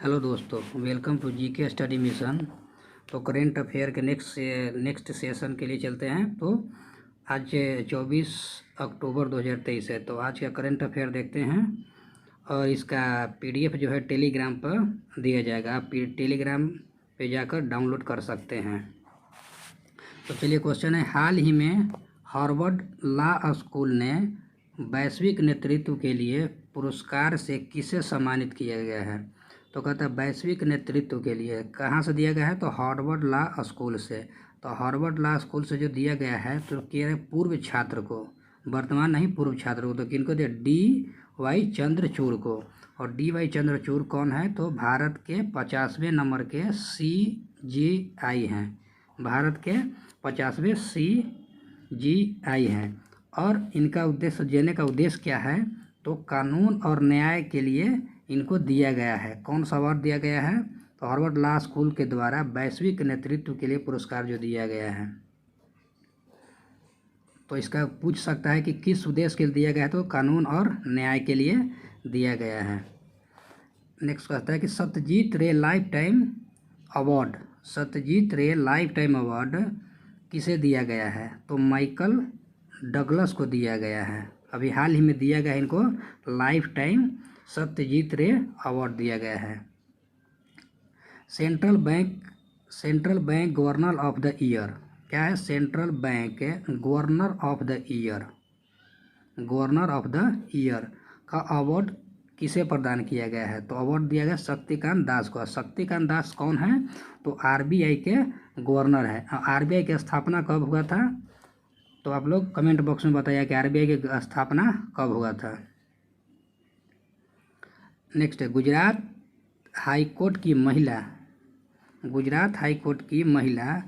Hello दोस्तों, welcome to GK study mission. तो current affair के नेक्स्ट सेशन के लिए चलते हैं। तो आज 24 अक्टूबर 2023 है। तो आज का करेंट अफेयर देखते हैं और इसका पीडीएफ जो है टेलीग्राम पर दिया जाएगा। आप टेलीग्राम पे जाकर डाउनलोड कर सकते हैं। तो चलिए, क्वेश्चन है, हाल ही में हार्वर्ड लॉ स्कूल ने वैश्विक नेतृत्व के लिए पुरस्कार से किसे सम्मानित किया गया है? तो कहता है वैश्विक नेतृत्व के लिए कहाँ से दिया गया है? तो हार्वर्ड लॉ स्कूल से। तो हार्वर्ड लॉ स्कूल से जो दिया गया है तो कह रहे पूर्व छात्र को, वर्तमान नहीं पूर्व छात्र को। तो किनको दिया? DY चंद्रचूड़ को। और DY चंद्रचूड़ कौन है? तो भारत के 50वें नंबर के CGI हैं। भारत के 50वें CGI हैं। और इनका उद्देश्य, देने का उद्देश्य क्या है? तो कानून और न्याय के लिए इनको दिया गया है। कौन सा अवार्ड दिया गया है? तो हार्वर्ड लॉ स्कूल के द्वारा वैश्विक नेतृत्व के लिए पुरस्कार जो दिया गया है। तो इसका पूछ सकता है कि किस उद्देश्य के लिए दिया गया है? तो कानून और न्याय के लिए दिया गया है। नेक्स्ट कहता है कि सत्यजीत रे लाइफ टाइम अवार्ड, सत्यजीत रे लाइफ टाइम अवार्ड किसे दिया गया है? तो माइकल डगलस को दिया गया है। अभी हाल ही में दिया गया है इनको लाइफ टाइम सत्यजीत रे अवार्ड दिया गया है। Central bank governor of the year क्या है? Central bank governor of the year, governor of the year का अवार्ड किसे प्रदान किया गया है? तो अवार्ड दिया गया शक्तिकांत दास को। शक्तिकांत दास कौन है? तो RBI के गवर्नर है। RBI की स्थापना कब हुआ था? तो आप लोग कमेंट बॉक्स में बताइए कि RBI की स्थापना कब हुआ था। नेक्स्ट है, गुजरात हाई कोर्ट की महिला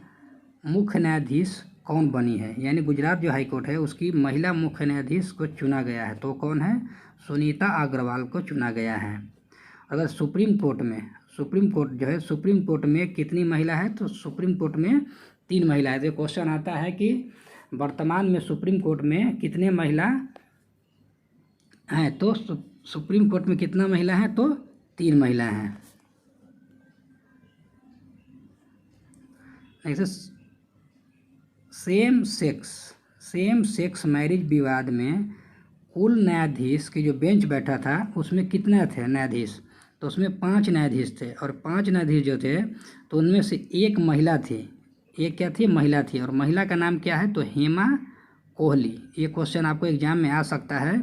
मुख्य न्यायाधीश कौन बनी है? यानी गुजरात जो हाई कोर्ट है उसकी महिला मुख्य न्यायाधीश को चुना गया है। तो कौन है? सुनीता अग्रवाल को चुना गया है। अगर सुप्रीम कोर्ट में कितनी महिला है? तो सुप्रीम कोर्ट में 3 महिला है। तो क्वेश्चन आता है कि वर्तमान में सुप्रीम कोर्ट में कितने महिला हैं? तो सुप्रीम कोर्ट में कितना महिला है? तो 3 महिला हैं। नेक्स्ट, सेम सेक्स मैरिज विवाद में कुल न्यायाधीश की जो बेंच बैठा था उसमें कितने थे न्यायाधीश? तो उसमें 5 न्यायाधीश थे। और 5 न्यायाधीश जो थे तो उनमें से एक महिला थी। एक क्या थी? महिला थी। और महिला का नाम क्या है? तो हेमा कोहली। ये क्वेश्चन आपको एग्जाम में आ सकता है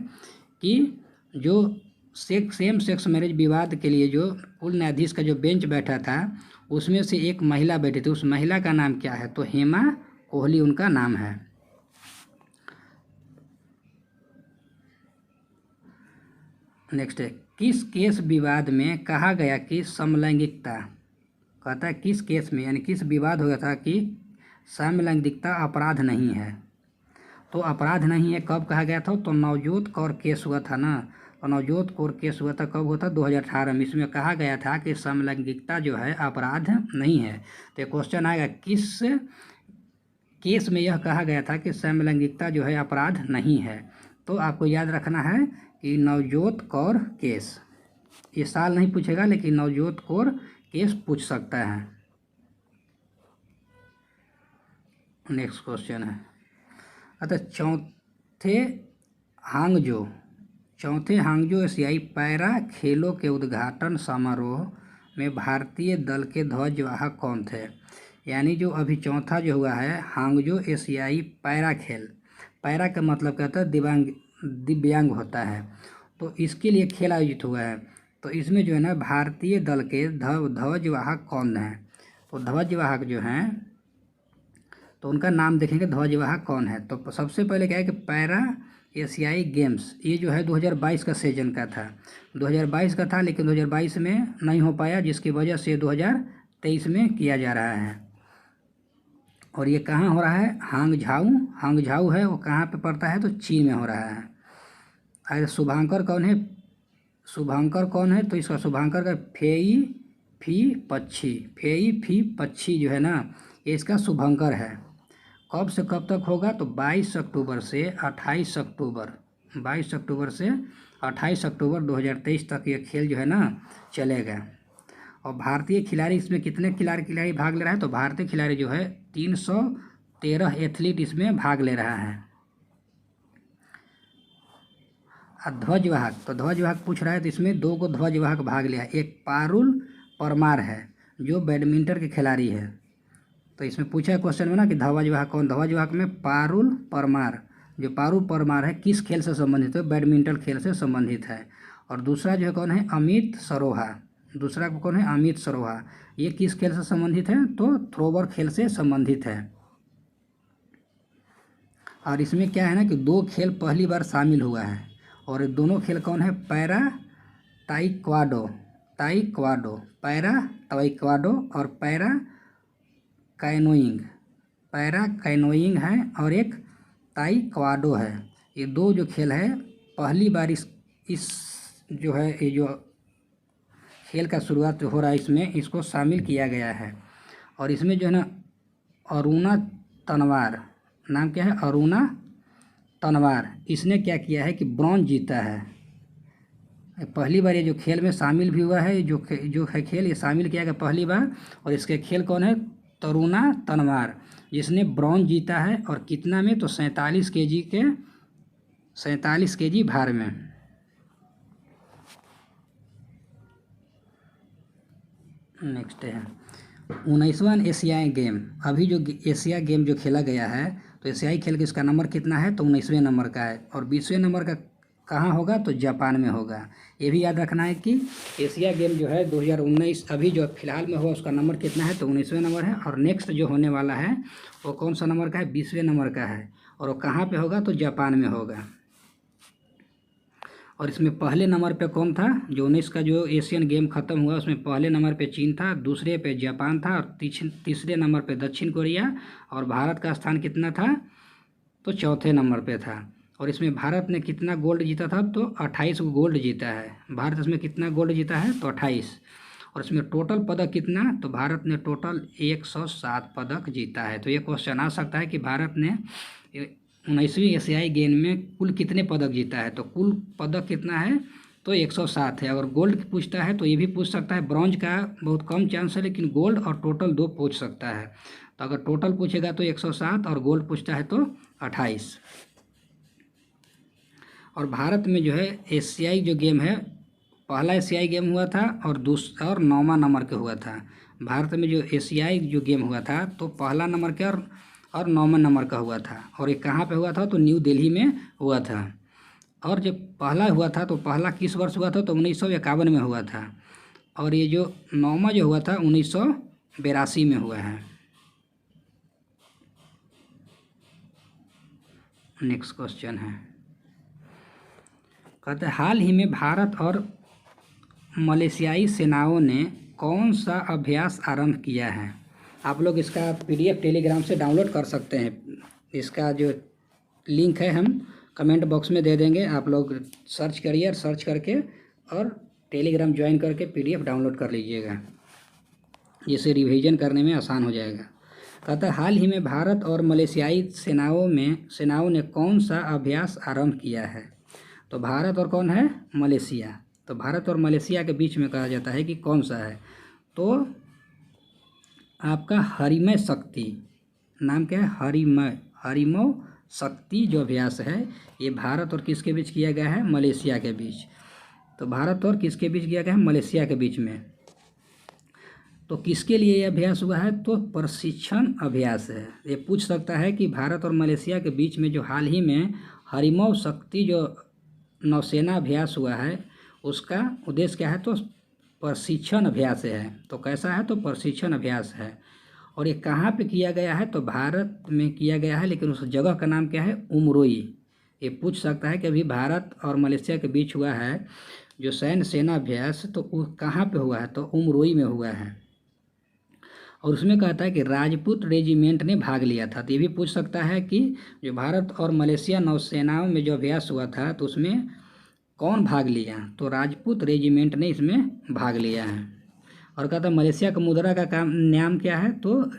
कि जो सेम सेक्स मैरिज विवाद के लिए जो कुल न्यायाधीश का जो बेंच बैठा था उसमें से एक महिला बैठी थी। उस महिला का नाम क्या है? तो हेमा कोहली उनका नाम है। नेक्स्ट है, किस केस विवाद में कहा गया कि समलैंगिकता, कहता है किस केस में, यानी किस विवाद हो गया था कि समलैंगिकता अपराध नहीं है? तो अपराध नहीं है कब कहा गया था? तो नवजोत कौर केस हुआ था ना। तो नवजोत कौर केस हुआ था कब हुआ था? 2018 में। इसमें कहा गया था कि समलैंगिकता जो है अपराध नहीं है। तो क्वेश्चन आएगा किस केस में यह कहा गया था कि समलैंगिकता जो है अपराध नहीं है? तो आपको याद रखना है कि नवजोत कौर केस। ये साल नहीं पूछेगा लेकिन नवजोत कौर केस पूछ सकता है। नेक्स्ट क्वेश्चन है, अतः चौथे हांगजो एशियाई पैरा खेलों के उद्घाटन समारोह में भारतीय दल के ध्वजवाहक कौन थे? यानी जो अभी चौथा जो हुआ है हांगजो एशियाई पैरा खेल, पैरा का मतलब कहता है दिव्यांग होता है। तो इसके लिए खेल आयोजित हुआ है। तो इसमें जो है ना भारतीय दल के ध्वजवाहक कौन हैं? तो ध्वजवाहक जो हैं तो उनका नाम देखेंगे ध्वजवाहक कौन है। तो सबसे पहले क्या है कि पैरा एशियाई गेम्स ये जो है 2022 का सीजन का था। 2022 का था लेकिन 2022 में नहीं हो पाया, जिसकी वजह से 2023 में किया जा रहा है। और ये कहाँ हो रहा है? हांगझाऊ है। वो कहाँ पे पड़ता है? तो चीन में हो रहा है। अरे शुभांकर कौन है? तो इसका शुभांकर का फेई फी पक्षी जो है ना ये इसका शुभंकर है। कब से कब तक होगा? तो 22 अक्टूबर से 28 अक्टूबर 2023 तक ये खेल जो है ना चलेगा। और भारतीय खिलाड़ी इसमें कितने खिलाड़ी भाग ले रहा है, तो भारतीय खिलाड़ी जो है 313 एथलीट इसमें भाग ले रहा है। ध्वजवाहक, तो ध्वजवाहक पूछ रहा है तो इसमें 2 को ध्वजवाहक भाग लिया है। एक पारुल परमार है जो बैडमिंटन के खिलाड़ी है। तो इसमें पूछा है क्वेश्चन में ना कि ध्वजवाहक कौन, ध्वजवाहक में पारुल परमार, जो पारुल परमार है किस खेल से संबंधित है, बैडमिंटन खेल से संबंधित है। और दूसरा जो है कौन है, अमित सरोहा, दूसरा कौन है, अमित सरोहा, ये किस खेल से संबंधित है, तो थ्रोबॉल खेल से संबंधित है। और इसमें क्या है ना कि 2 खेल पहली बार शामिल हुआ है और दोनों खेल कौन है, पैरा ताइक्वाडो, पैरा ताइक्वाडो और पैरा कैनोइंग है और एक ताइक्वाडो है। ये 2 जो खेल है पहली बार इस जो है ये जो खेल का शुरुआत हो रहा है इसमें इसको शामिल किया गया है। और इसमें जो है ना अरुणा तनवार, नाम क्या है, अरुणा तनवार, इसने क्या किया है कि ब्रॉन्ज जीता है। पहली बार ये जो खेल में शामिल भी हुआ है, जो है खेल ये शामिल किया गया पहली बार। और इसके खेल कौन है, तरुणा तनवार, जिसने ब्रॉन्ज जीता है। और कितना में, तो 47 केजी भार में। नेक्स्ट है 19वां एशियाई गेम। अभी जो एशिया गेम जो खेला गया है तो एशियाई खेल इसका नंबर कितना है, तो 19वें नंबर का है। और 20वें नंबर का कहाँ होगा, तो जापान में होगा। ये भी याद रखना है कि एशिया गेम जो है 2019 अभी जो फिलहाल में हुआ उसका नंबर कितना है, तो 19वें नंबर है। और नेक्स्ट जो होने वाला है वो कौन सा नंबर का है, 20वें नंबर का है। और वो कहाँ पे होगा, तो जापान में होगा। और इसमें पहले नंबर पे कौन था, जो 19 का जो एशियन गेम ख़त्म हुआ उसमें पहले नंबर पे चीन था, दूसरे पे जापान था और तीसरे नंबर पे दक्षिण कोरिया। और भारत का स्थान कितना था, तो चौथे नंबर पे था। और इसमें भारत ने कितना गोल्ड जीता था, तो 28 गोल्ड जीता है भारत। इसमें कितना गोल्ड जीता है, तो 28। और इसमें टोटल पदक कितना, तो भारत ने टोटल 107 पदक जीता है। तो ये क्वेश्चन आ सकता है कि भारत ने 19वीं एशियाई गेम में कुल कितने पदक जीता है, तो कुल पदक कितना है, तो 107 है। अगर गोल्ड पूछता है तो ये भी पूछ सकता है, ब्रॉन्ज का बहुत कम चांस है लेकिन गोल्ड और टोटल 2 पूछ सकता है। तो अगर टोटल पूछेगा तो 107 और गोल्ड पूछता है तो 28। और भारत में जो है एशियाई जो गेम है, पहला एशियाई गेम हुआ था और 9वां नंबर के हुआ था। भारत में जो एशियाई जो गेम हुआ था तो पहला नंबर के और 9वां नंबर का हुआ था। और ये कहाँ पे हुआ था, तो न्यू दिल्ली में हुआ था। और जब पहला हुआ था तो पहला किस वर्ष हुआ था, तो 1951 में हुआ था। और ये जो 9वां जो हुआ था 1982 में हुआ है। नेक्स्ट क्वेश्चन है, कहते हैं हाल ही में भारत और मलेशियाई सेनाओं ने कौन सा अभ्यास आरंभ किया है। आप लोग इसका PDF टेलीग्राम से डाउनलोड कर सकते हैं। इसका जो लिंक है हम कमेंट बॉक्स में दे देंगे, आप लोग सर्च करिए और सर्च करके और टेलीग्राम ज्वाइन करके PDF डाउनलोड कर लीजिएगा, जिससे रिवीजन करने में आसान हो जाएगा। कहता है हाल ही में भारत और मलेशियाई सेनाओं ने कौन सा अभ्यास आरंभ किया है। तो भारत और कौन है, मलेशिया। तो भारत और मलेशिया के बीच में कहा जाता है कि कौन सा है, तो आपका हरिमय शक्ति, नाम क्या है, हरिमो शक्ति जो अभ्यास है ये भारत और किसके बीच किया गया है, मलेशिया के बीच। तो भारत और किसके बीच किया गया है, मलेशिया के बीच में। तो किसके लिए ये अभ्यास हुआ है, तो प्रशिक्षण अभ्यास है। ये पूछ सकता है कि भारत और मलेशिया के बीच में जो हाल ही में हरिमो शक्ति जो नौसेना अभ्यास हुआ है उसका उद्देश्य क्या है, तो प्रशिक्षण अभ्यास है। तो कैसा है, तो प्रशिक्षण अभ्यास है। और ये कहाँ पे किया गया है, तो भारत में किया गया है, लेकिन उस जगह का नाम क्या है, उमरोई। ये पूछ सकता है कि अभी भारत और मलेशिया के बीच हुआ है जो सैन्य सेना अभ्यास, तो वो कहाँ पे हुआ है, तो उमरोई में हुआ है। और उसमें कहता है कि राजपूत रेजिमेंट ने भाग लिया था। तो ये भी पूछ सकता है कि जो भारत और मलेशिया नौसेनाओं में जो अभ्यास हुआ था तो उसमें कौन भाग लिया, तो राजपूत रेजिमेंट ने इसमें भाग लिया है। और कहता है मलेशिया का मुद्रा का नाम क्या है, तो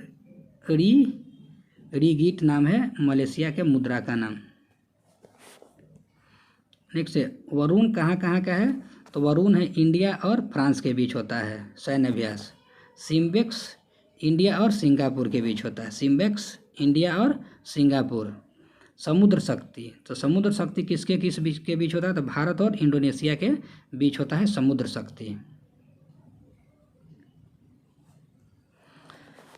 रिगिट नाम है मलेशिया के मुद्रा का नाम। नेक्स्ट है वरुण कहाँ का है, तो वरुण है इंडिया और फ्रांस के बीच होता है सैन्य अभ्यास। सिम्बेक्स इंडिया और सिंगापुर के बीच होता है, सिम्बेक्स इंडिया और सिंगापुर। समुद्र शक्ति, तो समुद्र शक्ति किसके किस बीच के बीच होता है, तो भारत और इंडोनेशिया के बीच होता है समुद्र शक्ति।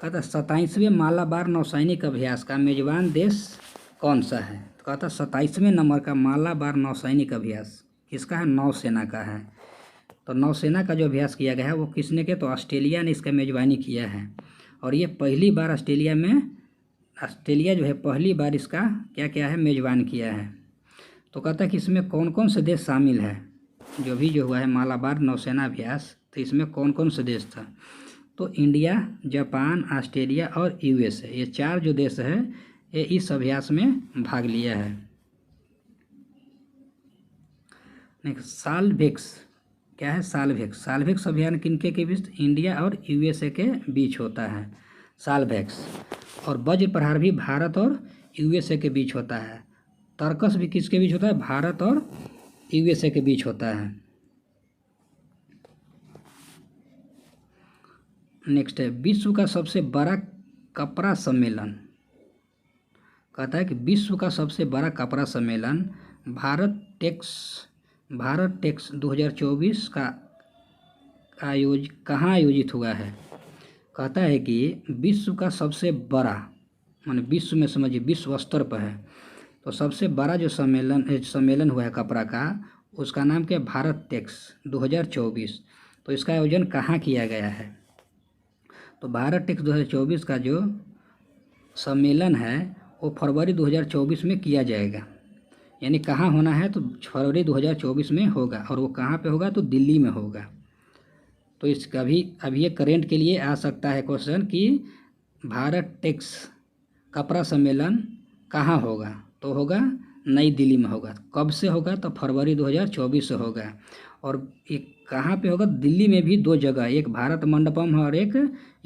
कहता 27वें मालाबार नौसैनिक अभ्यास का मेजबान देश कौन सा है, तो कहता 27वें नंबर का मालाबार नौसैनिक अभ्यास किसका है, नौसेना का है। तो नौसेना का जो अभ्यास किया गया है वो किसने किया, तो ऑस्ट्रेलिया ने इसका मेजबानी किया है। और ये पहली बार ऑस्ट्रेलिया जो है पहली बार इसका क्या क्या है, मेजबान किया है। तो कहता है कि इसमें कौन कौन से देश शामिल है, जो हुआ है मालाबार नौसेना अभ्यास, तो इसमें कौन कौन से देश था, तो इंडिया, जापान, ऑस्ट्रेलिया और यूएसए, ये 4 जो देश है ये इस अभ्यास में भाग लिया है। नेक्स्ट सालवेक्स, क्या है सालवेक्स, सालवेक्स अभियान किनके के बीच, इंडिया और यूएसए के बीच होता है सालवेक्स। और वज्र प्रहार भी भारत और यूएसए के बीच होता है। तर्कस भी किसके बीच होता है, भारत और यूएसए के बीच होता है। नेक्स्ट है विश्व का सबसे बड़ा कपड़ा सम्मेलन, कहता है कि विश्व का सबसे बड़ा कपड़ा सम्मेलन भारत टेक्स 2024 का कहाँ आयोजित हुआ है। कहता है कि विश्व का सबसे बड़ा, माने विश्व में समझिए विश्व स्तर पर है, तो सबसे बड़ा जो सम्मेलन हुआ है कपड़ा का, उसका नाम क्या है, भारत टेक्स 2024। तो इसका आयोजन कहाँ किया गया है, तो भारत टेक्स 2024 का जो सम्मेलन है वो फरवरी 2024 में किया जाएगा। यानी कहाँ होना है, तो फरवरी 2024 में होगा। और वो कहाँ पे होगा, तो दिल्ली में होगा। तो इसका भी अभी ये करेंट के लिए आ सकता है क्वेश्चन कि भारत टेक्स कपड़ा सम्मेलन कहाँ होगा, तो होगा नई दिल्ली में होगा। कब से होगा, तो फरवरी 2024 से होगा। और एक कहाँ पे होगा, दिल्ली में भी 2 जगह, एक भारत मंडपम है और एक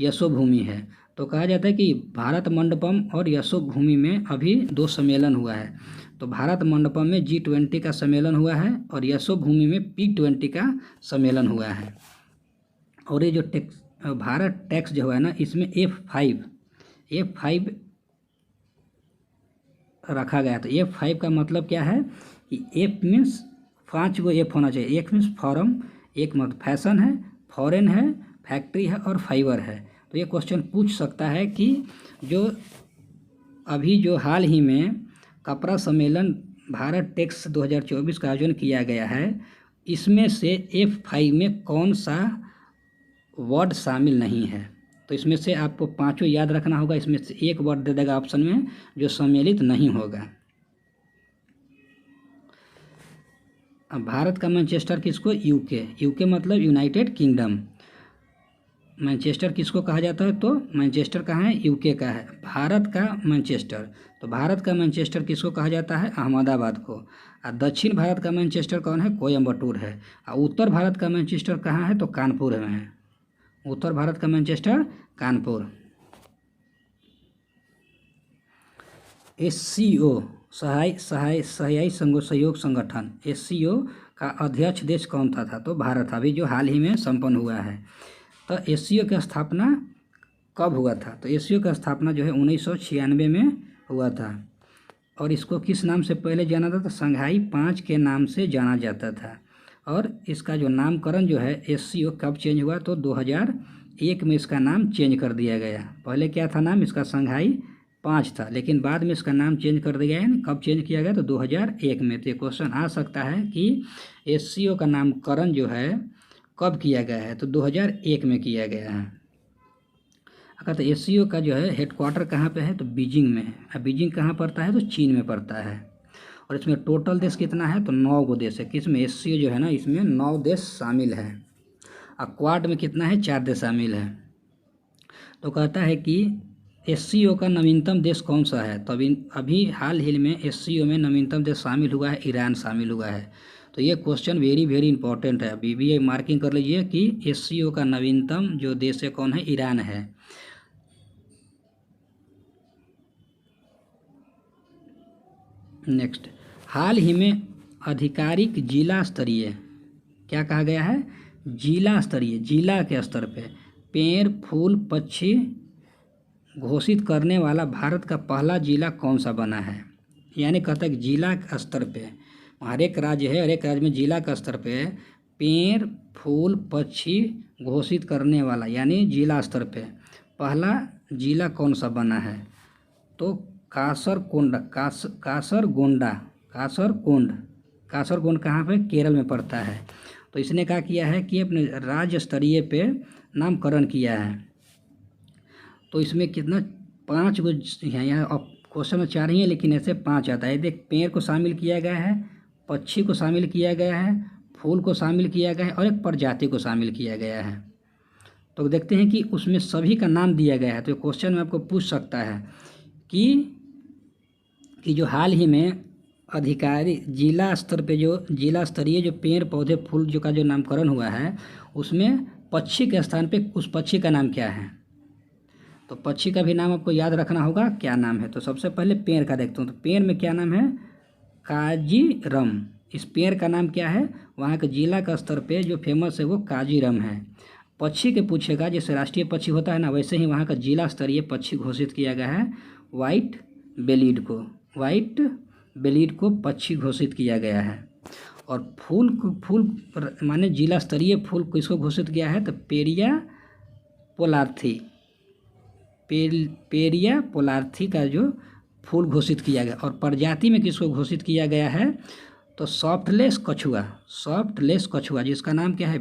यशोभूमि है। तो कहा जाता है कि भारत मंडपम और यशोभूमि में अभी 2 सम्मेलन हुआ है। तो भारत मंडपम में G20 का सम्मेलन हुआ है और यशोभूमि में P20 का सम्मेलन हुआ है। और ये जो भारत टैक्स जो है ना, इसमें F5 रखा गया। तो F5 का मतलब क्या है कि F मीन्स 5 गो F होना चाहिए। F मीन्स फॉरम, एक मतलब फैशन है, फॉरेन है, फैक्ट्री है और फाइबर है। तो ये क्वेश्चन पूछ सकता है कि जो अभी जो हाल ही में कपड़ा सम्मेलन भारत टेक्स 2024 का आयोजन किया गया है, इसमें से F5 में कौन सा वर्ड शामिल नहीं है। तो इसमें से आपको 5 याद रखना होगा, इसमें से एक वर्ड दे देगा ऑप्शन में जो सम्मिलित नहीं होगा। अब भारत का मैनचेस्टर किसको, यूके मतलब यूनाइटेड किंगडम। मैनचेस्टर किसको कहा जाता है, तो मैनचेस्टर कहाँ है, यूके का है। भारत का मैनचेस्टर, तो भारत का मैनचेस्टर किसको कहा जाता है, अहमदाबाद को। और दक्षिण भारत का मैनचेस्टर कौन है, कोयम्बटूर है। और उत्तर भारत का मैनचेस्टर कहाँ है, तो कानपुर में है। उत्तर भारत का मैनचेस्टर कानपुर। SCO सहायी सहयोग संगठन, SCO का अध्यक्ष देश कौन था, तो भारत, अभी जो हाल ही में संपन्न हुआ है। तो SCO की स्थापना कब हुआ था, तो SCO की स्थापना जो है 1996 में हुआ था। और इसको किस नाम से पहले जाना था, तो संघाई 5 के नाम से जाना जाता था। और इसका जो नामकरण जो है SCO कब चेंज हुआ, तो 2001 में इसका नाम चेंज कर दिया गया। पहले क्या था नाम इसका, संघाई 5 था, लेकिन बाद में इसका नाम चेंज कर दिया गया। कब चेंज किया गया, तो 2001 में। तो ये क्वेश्चन आ सकता है कि SCO का नामकरण जो है कब किया गया है, तो 2001 में किया गया है। अगर तो SCO का जो है हेडक्वार्टर कहाँ पे है, तो बीजिंग में है। अब बीजिंग कहाँ पड़ता है, तो चीन में पड़ता है। और इसमें टोटल देश कितना है, तो 9 गो देश है। किसमें, SCO जो है ना, इसमें 9 देश शामिल है। और क्वाड में कितना है, 4 देश शामिल है। तो कहता है कि SCO का नवीनतम देश कौन सा है, तो अभी हाल ही में SCO में नवीनतम देश शामिल हुआ है, ईरान शामिल हुआ है। तो ये क्वेश्चन वेरी इंपॉर्टेंट है। अभी भी ये मार्किंग कर लीजिए कि SCO का नवीनतम जो देश है कौन है, ईरान है। नेक्स्ट, हाल ही में आधिकारिक जिला स्तरीय, क्या कहा गया है, जिला स्तरीय, जिला के स्तर पे पेड़ फूल पक्षी घोषित करने वाला भारत का पहला जिला कौन सा बना है। यानी कहता है कि जिला के स्तर पे हर एक राज्य है, हर एक राज्य में जिला का स्तर पे पेड़ फूल पक्षी घोषित करने वाला यानी जिला स्तर पे पहला जिला कौन सा बना है। तो कासरगोंड कासरगोंड कहाँ पे, केरल में पड़ता है। तो इसने क्या किया है कि अपने राज्य स्तरीय पे नामकरण किया है। तो इसमें कितना 5 गो है, यहाँ अब क्वेश्चन में 4 ही है लेकिन ऐसे 5 आता है। देख पेड़ को शामिल किया गया है, पक्षी को शामिल किया गया है, फूल को शामिल किया गया है और एक प्रजाति को शामिल किया गया है। तो देखते हैं कि उसमें सभी का नाम दिया गया है। तो क्वेश्चन में आपको पूछ सकता है कि जो हाल ही में अधिकारी जिला स्तर पे जो जिला स्तरीय जो पेड़ पौधे फूल जो का जो नामकरण हुआ है उसमें पक्षी के स्थान पे उस पक्षी का नाम क्या है। तो पक्षी का भी नाम आपको याद रखना होगा, क्या नाम है। तो सबसे पहले पेड़ का देखते हूँ। तो पेड़ में क्या नाम है, काजीरम। इस पेड़ का नाम क्या है, वहाँ के जिला का स्तर पे जो फेमस है वो काजीरम है। पक्षी के पूछेगा, जैसे राष्ट्रीय पक्षी होता है ना, वैसे ही वहाँ का जिला स्तरीय पक्षी घोषित किया गया है व्हाइट बेलीड को पक्षी घोषित किया गया है। और फूल माने जिला स्तरीय फूल किसको घोषित किया है, तो पेरिया पोलार्थी का जो फूल घोषित किया गया। और प्रजाति में किसको घोषित किया गया है, तो सॉफ्टलेस कछुआ जिसका नाम क्या है,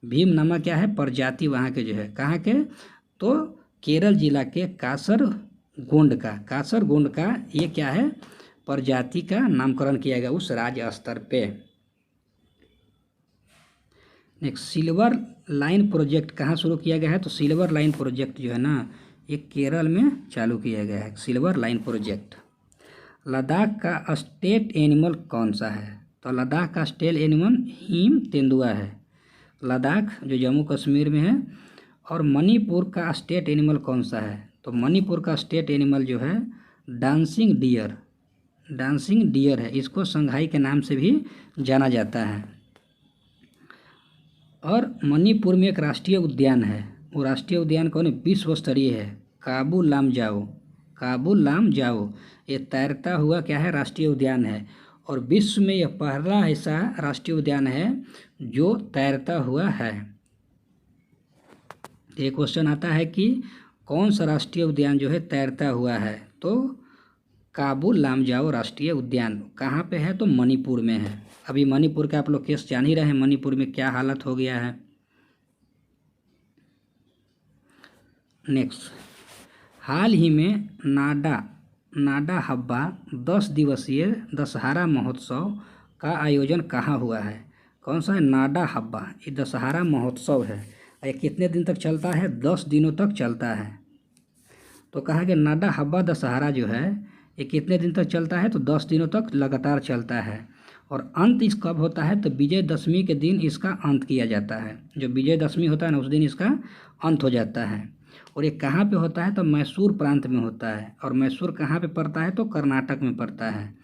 भीमनामा क्या है, प्रजाति वहाँ के जो है, कहाँ के, तो केरल जिला के कासरगोंड का ये क्या है, प्रजाति का नामकरण किया गया उस राज्य स्तर पे। नेक्स्ट, सिल्वर लाइन प्रोजेक्ट कहाँ शुरू किया गया है। तो सिल्वर लाइन प्रोजेक्ट जो है ना ये केरल में चालू किया गया है, सिल्वर लाइन प्रोजेक्ट। लद्दाख का स्टेट एनिमल कौन सा है। तो लद्दाख का स्टेट एनिमल हिम तेंदुआ है, लद्दाख जो जम्मू कश्मीर में है। और मणिपुर का स्टेट एनिमल कौन सा है। तो मणिपुर का स्टेट एनिमल जो है डांसिंग डियर है, इसको संघाई के नाम से भी जाना जाता है। और मणिपुर में एक राष्ट्रीय उद्यान है, वो राष्ट्रीय उद्यान कौन है, विश्व स्तरीय है, काबू लाम जाओ। ये तैरता हुआ क्या है, राष्ट्रीय उद्यान है। और विश्व में यह पहला ऐसा राष्ट्रीय उद्यान है जो तैरता हुआ है। ये क्वेश्चन आता है कि कौन सा राष्ट्रीय उद्यान जो है तैरता हुआ है। तो काबू लामजाओ राष्ट्रीय उद्यान कहाँ पे है, तो मणिपुर में है। अभी मणिपुर का आप लोग केस जान ही रहे हैं, मणिपुर में क्या हालत हो गया है। नेक्स्ट, हाल ही में नाडा हब्बा 10 दिवसीय दशहरा महोत्सव का आयोजन कहाँ हुआ है। कौन सा है, नाडा हब्बा। ये दशहरा महोत्सव है, ये कितने दिन तक चलता है, 10 दिनों तक चलता है। तो कहा कि नाडा हब्बा दशहरा जो है ये कितने दिन तक चलता है, तो 10 दिनों तक लगातार चलता है। और अंत इस कब होता है, तो विजयदशमी के दिन इसका अंत किया जाता है। जो विजयदशमी होता है ना उस दिन इसका अंत हो जाता है। और ये कहाँ पे होता है, तो मैसूर प्रांत में होता है। और मैसूर कहाँ पे पड़ता है, तो कर्नाटक में पड़ता है।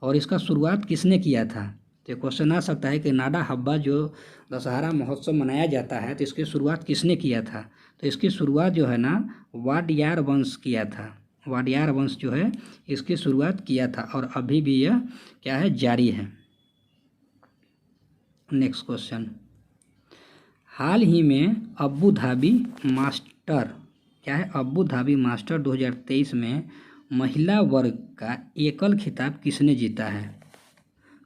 और इसका शुरुआत किसने किया था। तो क्वेश्चन आ सकता है कि नाडा हब्बा जो दशहरा महोत्सव मनाया जाता है तो इसकी शुरुआत किसने किया था। तो इसकी शुरुआत जो है ना वाडियार वंश किया था, वाडियार वंश जो है इसकी शुरुआत किया था। और अभी भी यह क्या है, जारी है। नेक्स्ट क्वेश्चन, हाल ही में अबू धाबी मास्टर क्या है, अबू धाबी मास्टर 2023 में महिला वर्ग का एकल खिताब किसने जीता है।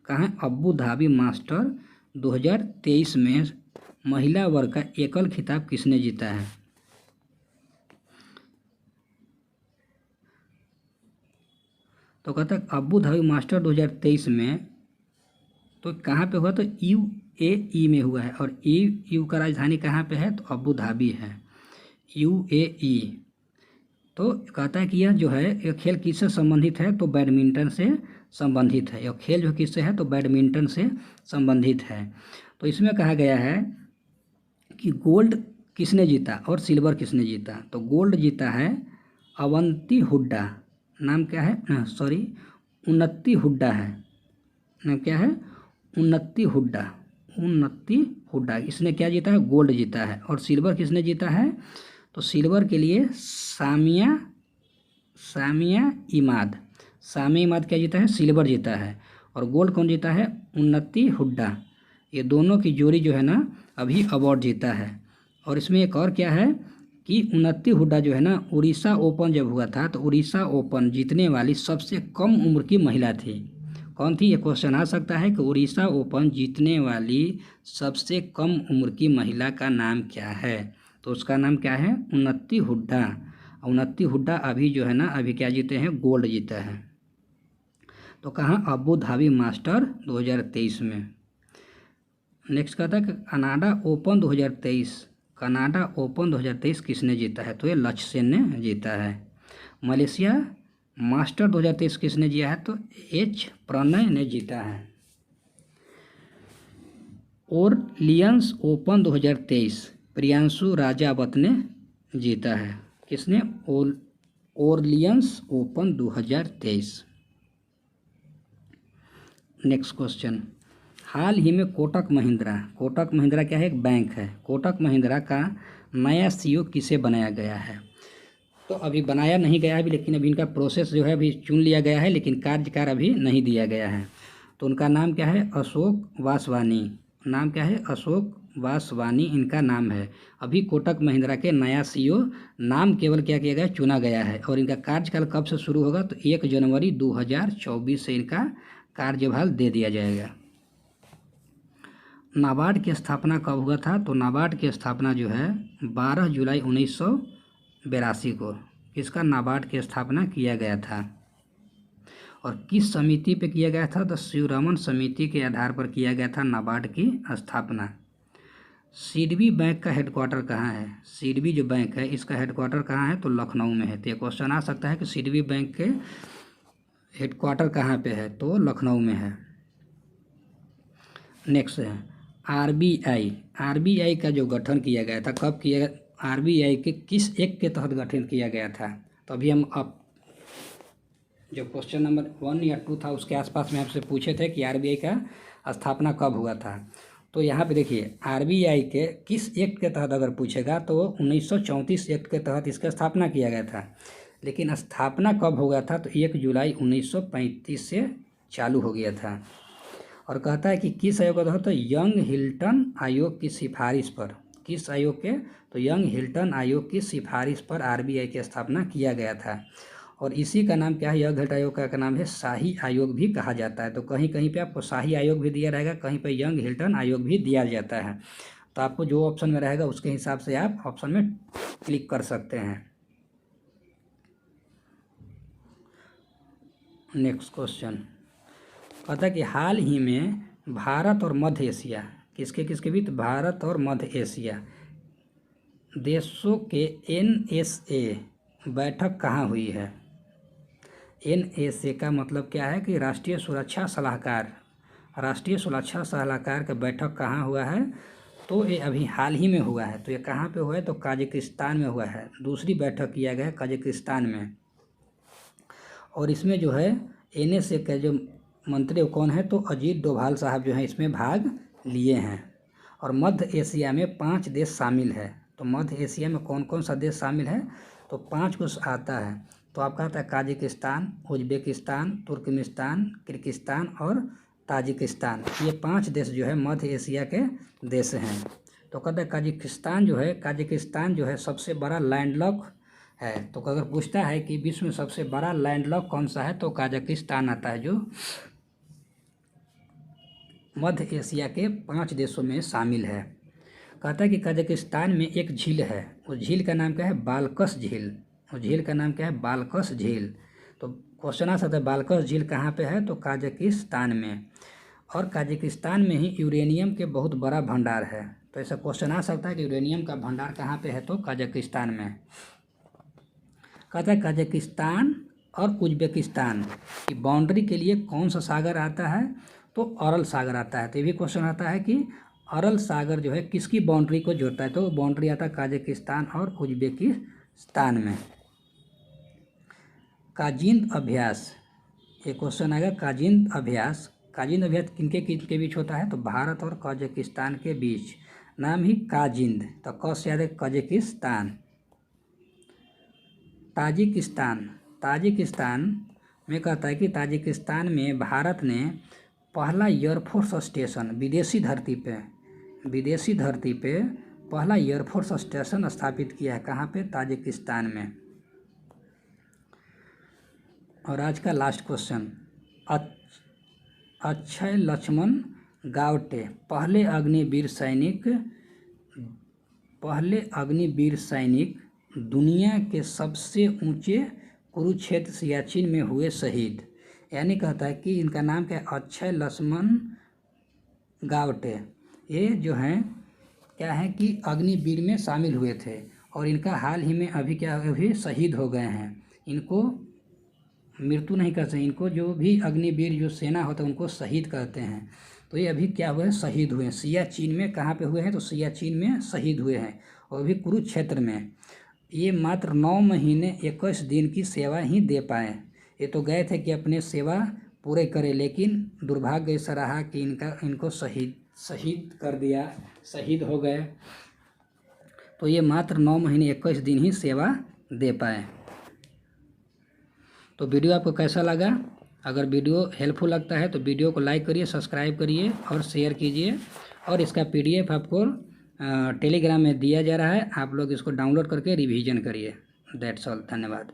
कहाँ, अबू धाबी मास्टर 2023 में महिला वर्ग का एकल खिताब किसने जीता है। तो कहता है अबू धाबी मास्टर 2023 में तो कहाँ पे हुआ, तो UAE में हुआ है। और EU का राजधानी कहाँ पे है, तो अबू धाबी है, UAE। तो कहता है कि यह जो है यह खेल किससे संबंधित है, तो बैडमिंटन से संबंधित है। यह खेल जो किससे है, तो बैडमिंटन से संबंधित है। तो इसमें कहा गया है कि गोल्ड किसने जीता और सिल्वर किसने जीता। तो गोल्ड जीता है अवंती हुड्डा, नाम क्या है, उन्नति हुड्डा है, नाम क्या है, उन्नति उन्नति हुड्डा, इसने क्या जीता है, गोल्ड जीता है। और सिल्वर किसने जीता है, तो सिल्वर के लिए सामिया इमाद क्या जीता है, सिल्वर जीता है। और गोल्ड कौन जीता है, उन्नति हुड्डा। ये दोनों की जोड़ी जो है ना अभी अवार्ड जीता है। और इसमें एक और क्या है कि उन्नति हुड्डा जो है ना, उड़ीसा ओपन जब हुआ था तो उड़ीसा ओपन जीतने वाली सबसे कम उम्र की महिला थी। कौन थी, ये क्वेश्चन आ सकता है कि उड़ीसा ओपन जीतने वाली सबसे कम उम्र की महिला का नाम क्या है, तो उसका नाम क्या है, उन्नति हुड्डा। उन्नति हुड्डा अभी जो है ना अभी क्या जीते हैं, गोल्ड जीता है। तो कहाँ, अबू धाबी मास्टर 2023 में। नेक्स्ट कहता है कि कनाडा ओपन 2023 किसने जीता है, तो ये लक्ष्य सेन ने जीता है। मलेशिया मास्टर 2023 किसने जीता है, तो एच प्रणय ने जीता है। ओरलियंस ओपन 2023 प्रियांशु राजावत ने जीता है। किसने, ओरलियंस ओपन 2023। नेक्स्ट क्वेश्चन, हाल ही में कोटक महिंद्रा क्या है, एक बैंक है। कोटक महिंद्रा का नया सीईओ किसे बनाया गया है, तो अभी बनाया नहीं गया है अभी, लेकिन अभी इनका प्रोसेस जो है अभी चुन लिया गया है, लेकिन कार्यकाल अभी नहीं दिया गया है। तो उनका नाम क्या है, अशोक वासवानी। नाम क्या है, अशोक वासवानी इनका नाम है। अभी कोटक महिंद्रा के नया सीईओ नाम केवल क्या किया गया, चुना गया है। और इनका कार्यकाल कब से शुरू होगा, तो 1 जनवरी 2024 से इनका कार्यभार दे दिया जाएगा। नाबार्ड की स्थापना कब हुआ था, तो नाबार्ड की स्थापना जो है 12 जुलाई 1982 को इसका नाबार्ड की स्थापना किया गया था। और किस समिति पे किया गया था, तो शिवरमन समिति के आधार पर किया गया था नाबार्ड की स्थापना। सिडबी बैंक का हेडक्वार्टर कहाँ है, सिडबी जो बैंक है इसका हेडक्वार्टर कहाँ है, तो लखनऊ में है। तो ये क्वेश्चन आ सकता है कि सिडबी बैंक के हेडक्वार्टर कहाँ पे है, तो लखनऊ में है। नेक्स्ट है आरबीआई का जो गठन किया गया था, कब किया गया, आरबीआई के किस एक्ट के तहत गठन किया गया था। तो अभी हम अब जो क्वेश्चन नंबर 1 या 2 था उसके आसपास में आपसे पूछे थे कि आरबीआई का स्थापना कब हुआ था। तो यहाँ पे देखिए आरबीआई के किस एक्ट के तहत अगर पूछेगा तो 1934 एक्ट के तहत इसका स्थापना किया गया था। लेकिन स्थापना कब हो गया था, तो 1 जुलाई 1935 से चालू हो गया था। और कहता है कि किस आयोग का तहत, तो यंग हिल्टन आयोग की सिफारिश पर, किस आयोग के, तो यंग हिल्टन आयोग की सिफारिश पर आरबीआई की स्थापना किया गया था। और इसी का नाम क्या है, यंग हिल्टन आयोग का नाम है शाही आयोग भी कहा जाता है। तो कहीं कहीं पे आपको शाही आयोग भी दिया रहेगा, कहीं पे यंग हिल्टन आयोग भी दिया जाता है। तो आपको जो ऑप्शन में रहेगा उसके हिसाब से आप ऑप्शन में क्लिक कर सकते हैं। नेक्स्ट क्वेश्चन कहता है कि हाल ही में भारत और मध्य एशिया किसके बीच, भारत और मध्य एशिया देशों के एनएसए बैठक कहाँ हुई है। एनएसए का मतलब क्या है कि राष्ट्रीय सुरक्षा सलाहकार का बैठक कहाँ हुआ है, तो ये अभी हाल ही में हुआ है। तो ये कहाँ पे हुआ है, तो कजाकिस्तान में हुआ है। दूसरी बैठक किया गया है कजाकिस्तान में। और इसमें जो है एनएसए के जो मंत्री कौन है, तो अजीत डोभाल साहब जो हैं इसमें भाग लिए हैं। और मध्य एशिया में 5 देश शामिल है। तो मध्य एशिया में कौन कौन सा देश शामिल है, तो 5 कुछ आता है। तो आपका आता है कजाकिस्तान, उज्बेकिस्तान, तुर्कमेनिस्तान, किर्गिस्तान और ताजिकिस्तान। ये 5 देश जो है मध्य एशिया के देश हैं। तो कहता है कजाकिस्तान जो है सबसे बड़ा लैंडलॉक है। तो अगर पूछता है कि विश्व में सबसे बड़ा लैंडलॉक कौन सा है, तो कजाकिस्तान आता है, जो मध्य एशिया के 5 देशों में शामिल है। कहता है कि कजाकिस्तान में एक झील है, उस झील का नाम क्या है, बाल्कस झील। उस झील का नाम क्या है, बाल्कस झील। तो क्वेश्चन आ सकता है बाल्कस झील कहाँ पे है, तो कजाकिस्तान में। और कजाकिस्तान में ही यूरेनियम के बहुत बड़ा भंडार है। तो ऐसा क्वेश्चन आ सकता है कि यूरेनियम का भंडार कहाँ पे है, तो कजाकिस्तान में। कहता है कजाकिस्तान और उज्बेकिस्तान की बाउंड्री के लिए कौन सा सागर आता है, तो अरल सागर आता है। तो ये भी क्वेश्चन आता है कि अरल सागर जो है किसकी बाउंड्री को जोड़ता है, तो बाउंड्री आता है कजाकिस्तान और उज्बेकिस्तान में। काजिंद अभ्यास, ये क्वेश्चन आएगा, काजिंद अभ्यास काजिंद अभ्यास किनके किनके बीच होता है? तो भारत और कजाकिस्तान के बीच, नाम ही काजिंद। तो क से याद है कजाकिस्तान। ताजिकिस्तान, ताजिकिस्तान में कहता है कि ताजिकिस्तान में भारत ने पहला एयरफोर्स स्टेशन विदेशी धरती पे पहला एयरफोर्स स्टेशन स्थापित किया है। कहाँ पे? ताजिकिस्तान में। और आज का लास्ट क्वेश्चन, अक्षय लक्ष्मण गावटे पहले अग्निवीर सैनिक दुनिया के सबसे ऊंचे कुरुक्षेत्र सियाचिन में हुए शहीद। यानी कहता है कि इनका नाम क्या है? अक्षय लक्ष्मण गावटे। ये जो हैं क्या है कि अग्निवीर में शामिल हुए थे और इनका हाल ही में अभी शहीद हो गए हैं। इनको मृत्यु नहीं कहते, इनको जो भी अग्निवीर जो सेना होता है उनको शहीद कहते हैं। तो ये अभी क्या हुए? शहीद हुए हैं सियाचिन में। कहाँ पे हुए हैं? तो सियाचिन में शहीद हुए हैं और अभी कुरुक्षेत्र में। ये मात्र 9 महीने 21 दिन की सेवा ही दे पाए। ये तो गए थे कि अपने सेवा पूरे करें, लेकिन दुर्भाग्य ऐसा रहा कि इनको शहीद कर दिया, शहीद हो गए। तो ये मात्र 9 महीने 21 दिन ही सेवा दे पाए। तो वीडियो आपको कैसा लगा? अगर वीडियो हेल्पफुल लगता है तो वीडियो को लाइक करिए, सब्सक्राइब करिए और शेयर कीजिए। और इसका PDF आपको टेलीग्राम में दिया जा रहा है, आप लोग इसको डाउनलोड करके रिवीजन करिए। दैट्स ऑल, धन्यवाद।